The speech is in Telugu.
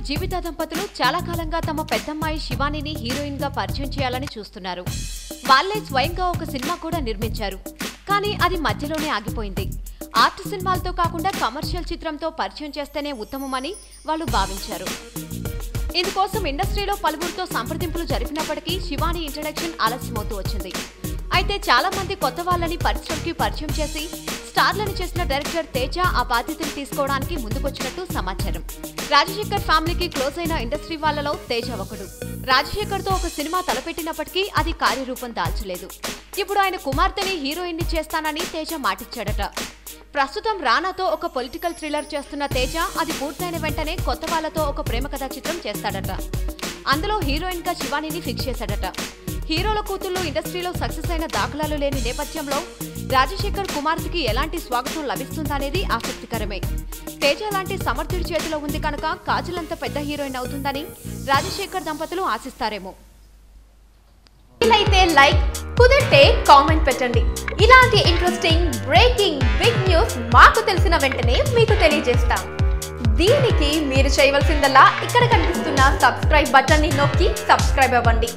జీవిత దంపతులు చాలా కాలంగా తమ పెద్దమ్మాయి శివానిని హీరోయిన్ గా పరిచయం చేయాలని చూస్తున్నారు. వాళ్ళే స్వయంగా ఒక సినిమా కూడా నిర్మించారు. కానీ అది మధ్యలోనే ఆగిపోయింది. ఆర్ట్ సినిమాలతో కాకుండా కమర్షియల్ చిత్రంతో పరిచయం చేస్తేనే ఉత్తమమని వాళ్ళు భావించారు. ఇందుకోసం ఇండస్ట్రీలో పలువురితో సంప్రదింపులు జరిపినప్పటికీ శివాని ఇంట్రడక్షన్ ఆలస్యమవుతూ వచ్చింది. అయితే చాలా మంది కొత్త వాళ్ళని పరిశ్రమకి పరిచయం చేసి స్టార్లను చేసిన డైరెక్టర్ తేజ ఆ బాధ్యతను తీసుకోవడానికి ముందుకొచ్చినట్టు సమాచారం. రాజశేఖర్ ఫ్యామిలీకి క్లోజ్ అయిన ఇండస్ట్రీ వాళ్లలో తేజ ఒకడు. రాజశేఖర్ తో ఒక సినిమా తలపెట్టినప్పటికీ అది కార్యరూపం దాల్చలేదు. ఇప్పుడు ఆయన కుమార్తెని హీరోయిన్ ని చేస్తానని తేజ మాటిచ్చాడట. ప్రస్తుతం రానాతో ఒక పొలిటికల్ థ్రిల్లర్ చేస్తున్న తేజ అది పూర్తయిన వెంటనే కొత్త వాళ్లతో ఒక ప్రేమ కథా చిత్రం చేస్తాడట. అందులో హీరోయిన్ గా శివానిని ఫిక్స్ చేశాడట. హీరోల కూతుళ్లు ఇండస్ట్రీలో సక్సెస్ అయిన దాఖలాలు లేని నేపథ్యంలో రాజశేఖర్ కుమార్తెకి ఎలాంటి స్వాగతం లభిస్తుందనేది ఆసక్తికరమే. తేజ లాంటి సమర్థుడి చేతిలో ఉంది కనుక కాజల్ అంత పెద్ద హీరోయిన్ అవుతుందని రాజశేఖర్ దంపతులు ఆశిస్తారేమో. అయితే లైక్ కుదిరితే కామెంట్ పెట్టండి. ఇలాంటి ఇంట్రెస్టింగ్ బ్రేకింగ్ బిగ్ న్యూస్ మాకు తెలిసిన వెంటనే మీకు తెలియజేస్తాం. దీనికి మీరు చేయవలసిందల్లా ఇక్కడ కనిపిస్తున్న సబ్స్క్రైబ్ బటన్ ని నొక్కి సబ్స్క్రైబ్ అవ్వండి.